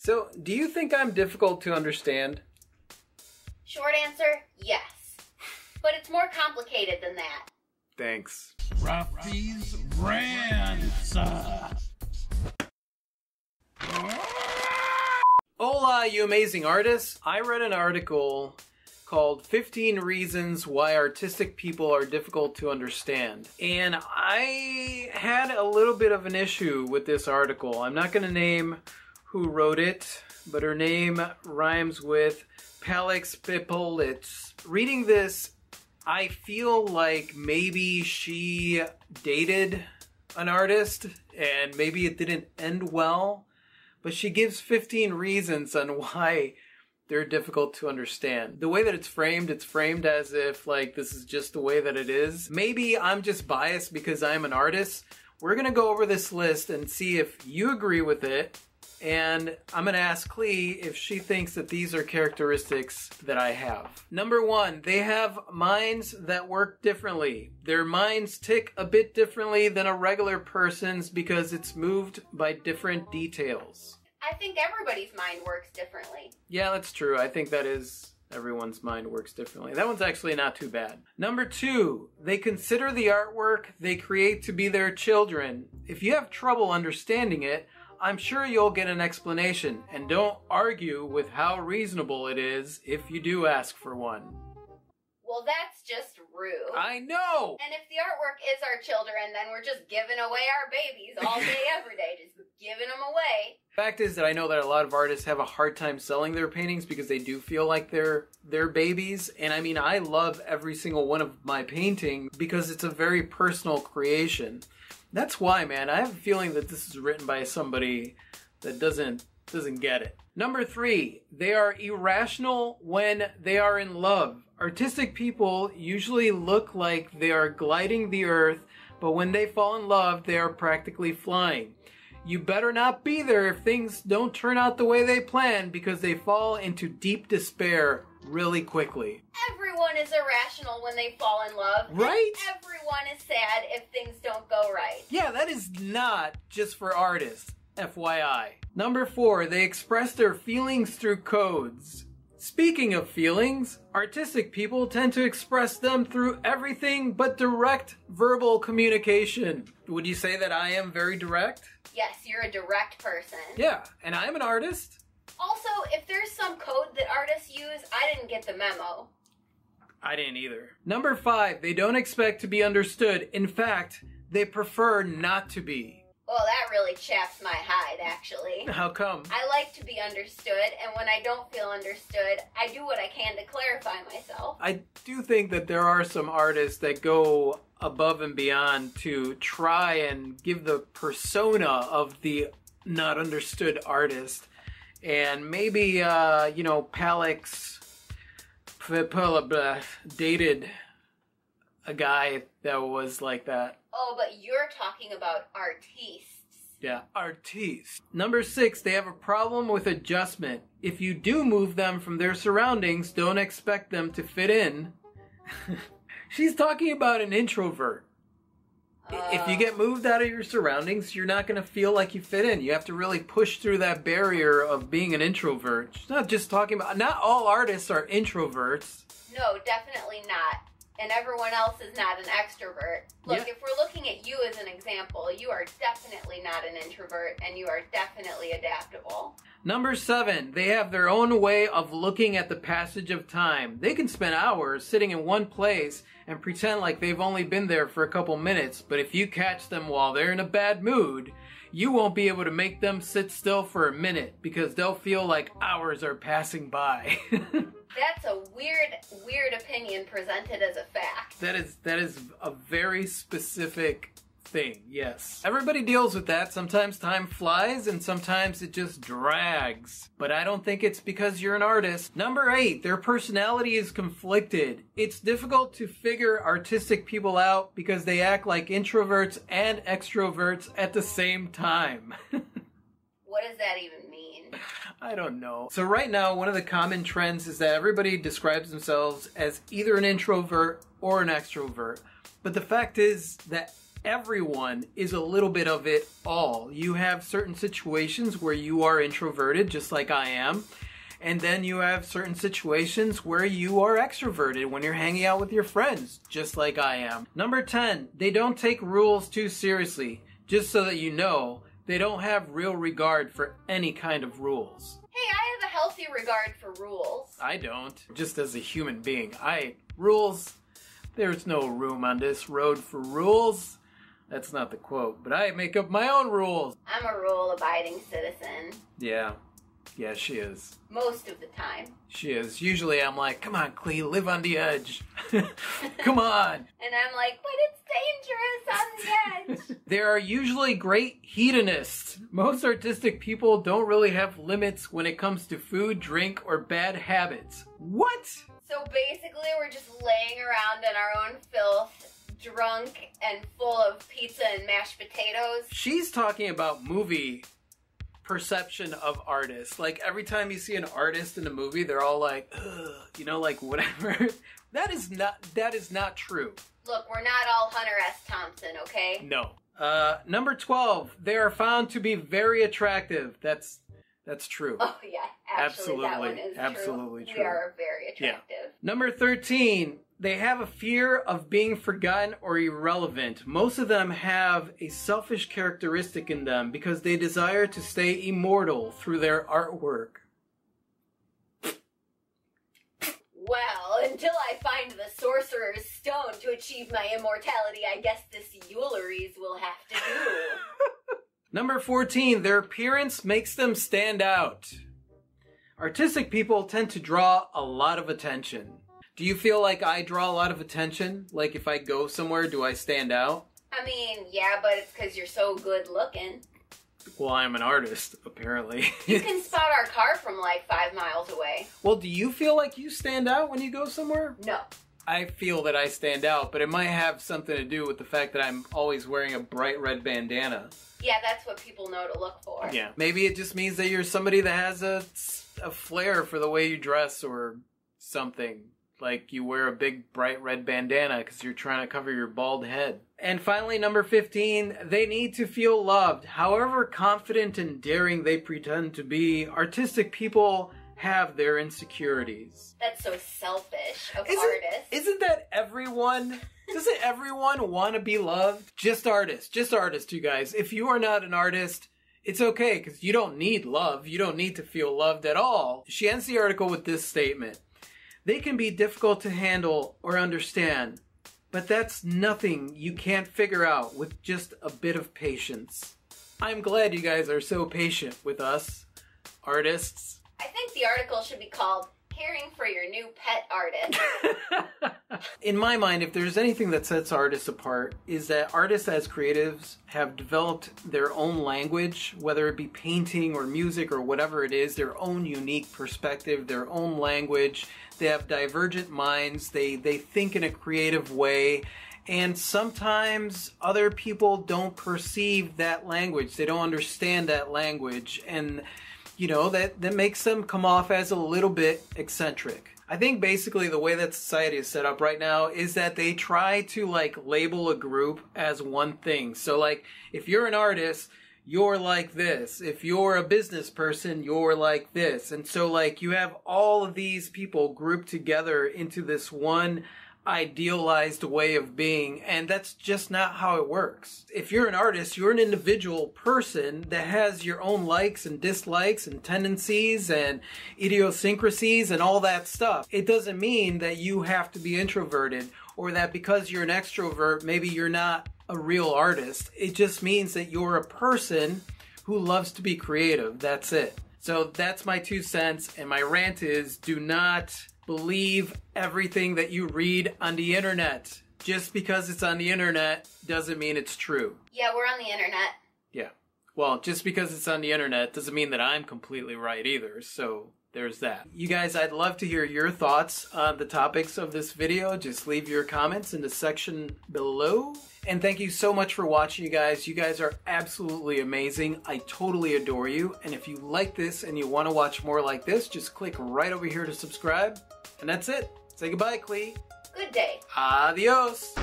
So, do you think I'm difficult to understand? Short answer, yes. But it's more complicated than that. Thanks. Ruffy's Rants. Hola, you amazing artists! I read an article called 15 Reasons Why Artistic People Are Difficult to Understand. And I had a little bit of an issue with this article. I'm not going to name who wrote it, but her name rhymes with Palix Pipolitz. Reading this, I feel like maybe she dated an artist and maybe it didn't end well. But she gives 15 reasons on why they're difficult to understand. The way that it's framed as if like this is just the way that it is. Maybe I'm just biased because I'm an artist. We're gonna go over this list and see if you agree with it. And I'm gonna ask Clee if she thinks that these are characteristics that I have. Number 1, they have minds that work differently. Their minds tick a bit differently than a regular person's because it's moved by different details. I think everybody's mind works differently. Yeah, that's true. I think that is everyone's mind works differently. That one's actually not too bad. Number 2, they consider the artwork they create to be their children. If you have trouble understanding it, I'm sure you'll get an explanation, and don't argue with how reasonable it is if you do ask for one. Well, that's just rude. I know! And if the artwork is our children, then we're just giving away our babies all day, every day, just giving them away. Fact is that I know that a lot of artists have a hard time selling their paintings because they do feel like they're babies. And I mean, I love every single one of my paintings because it's a very personal creation. That's why, man, I have a feeling that this is written by somebody that doesn't get it. Number 3, they are irrational when they are in love. Artistic people usually look like they are gliding the earth, but when they fall in love, they are practically flying. You better not be there if things don't turn out the way they planned because they fall into deep despair really quickly. Everyone is irrational when they fall in love. Right? And everyone is sad if things don't go right. Yeah, that is not just for artists, FYI. Number 4, they express their feelings through codes. Speaking of feelings, artistic people tend to express them through everything but direct verbal communication. Would you say that I am very direct? Yes, you're a direct person. Yeah, and I'm an artist. Also, if there's some code that artists use, I didn't get the memo. I didn't either. Number 5, they don't expect to be understood. In fact, they prefer not to be. Well, that really chaps my hide, actually. How come? I like to be understood, and when I don't feel understood, I do what I can to clarify myself. I do think that there are some artists that go above and beyond to try and give the persona of the not understood artist. And maybe, Palix dated a guy that was like that. Oh, but you're talking about artistes. Yeah, artistes. Number 6, they have a problem with adjustment. If you do move them from their surroundings, don't expect them to fit in. She's talking about an introvert. If you get moved out of your surroundings, you're not going to feel like you fit in. You have to really push through that barrier of being an introvert. She's not just talking about... Not all artists are introverts. No, definitely not. And everyone else is not an extrovert. Look, Yeah. if we're looking at you as an example, you are definitely not an introvert, and you are definitely adaptable. Number 7, they have their own way of looking at the passage of time. They can spend hours sitting in one place and pretend like they've only been there for a couple minutes, but if you catch them while they're in a bad mood, you won't be able to make them sit still for a minute because they'll feel like hours are passing by. That's a weird opinion presented as a fact. That is a very specific thing, yes. Everybody deals with that. Sometimes time flies and sometimes it just drags. But I don't think it's because you're an artist. Number 8, their personality is conflicted. It's difficult to figure artistic people out because they act like introverts and extroverts at the same time. What does that even mean? I don't know. So right now, one of the common trends is that everybody describes themselves as either an introvert or an extrovert. But the fact is that Everyone is a little bit of it all. You have certain situations where you are introverted, just like I am. And then you have certain situations where you are extroverted when you're hanging out with your friends, just like I am. Number 10, they don't take rules too seriously. Just so that you know, they don't have real regard for any kind of rules. Hey, I have a healthy regard for rules. I don't. Just as a human being. Rules, there's no room on this road for rules. That's not the quote, but I make up my own rules. I'm a rule-abiding citizen. Yeah. Yeah, she is. Most of the time. She is. Usually I'm like, come on, Clee, live on the edge. Come on. And I'm like, but it's dangerous on the edge. There are usually great hedonists. Most artistic people don't really have limits when it comes to food, drink, or bad habits. What? So basically we're just laying around in our own filth, drunk and full of pizza and mashed potatoes. She's talking about movie perception of artists. Like every time you see an artist in a movie, they're all like, ugh, you know, like whatever. That is not true. Look, we're not all Hunter S. Thompson, okay? No. Number 12, they are found to be very attractive. That's true. Oh yeah, actually that one is absolutely true. true. We are very attractive. Yeah. Number 13, they have a fear of being forgotten or irrelevant. Most of them have a selfish characteristic in them because they desire to stay immortal through their artwork. Well, until I find the Sorcerer's Stone to achieve my immortality, I guess this Euleries will have to do. Number 14, their appearance makes them stand out. Artistic people tend to draw a lot of attention. Do you feel like I draw a lot of attention? Like if I go somewhere, do I stand out? I mean, yeah, but it's because you're so good looking. Well, I'm an artist, apparently. You can spot our car from like 5 miles away. Well, do you feel like you stand out when you go somewhere? No. I feel that I stand out, but it might have something to do with the fact that I'm always wearing a bright red bandana. Yeah, that's what people know to look for. Yeah. Maybe it just means that you're somebody that has a flair for the way you dress or something. Like you wear a big bright red bandana because you're trying to cover your bald head. And finally, number 15, they need to feel loved. However confident and daring they pretend to be, artistic people have their insecurities. That's so selfish of artists. Isn't that everyone? Doesn't everyone want to be loved? Just artists, you guys. If you are not an artist, it's okay because you don't need love. You don't need to feel loved at all. She ends the article with this statement. They can be difficult to handle or understand, but that's nothing you can't figure out with just a bit of patience. I'm glad you guys are so patient with us, artists. I think the article should be called Caring for Your New Pet Artist. In my mind, if there's anything that sets artists apart, is that artists as creatives have developed their own language, whether it be painting or music or whatever it is, their own unique perspective, their own language. They have divergent minds. They think in a creative way. And sometimes other people don't perceive that language. They don't understand that language. And, you know, that makes them come off as a little bit eccentric. I think basically the way that society is set up right now is that they try to like label a group as one thing. So like if you're an artist, you're like this. If you're a business person, you're like this. And so like you have all of these people grouped together into this one idealized way of being, and that's just not how it works. If you're an artist, you're an individual person that has your own likes and dislikes and tendencies and idiosyncrasies and all that stuff. It doesn't mean that you have to be introverted or that because you're an extrovert, maybe you're not a real artist. It just means that you're a person who loves to be creative. That's it. So that's my 2 cents, and my rant is do not believe everything that you read on the internet. Just because it's on the internet doesn't mean it's true. Yeah, we're on the internet. Yeah. Well, just because it's on the internet doesn't mean that I'm completely right either. So there's that. You guys, I'd love to hear your thoughts on the topics of this video. Just leave your comments in the section below. And thank you so much for watching, you guys. You guys are absolutely amazing. I totally adore you. And if you like this and you want to watch more like this, just click right over here to subscribe. And that's it. Say goodbye, Clee. Good day. Adios.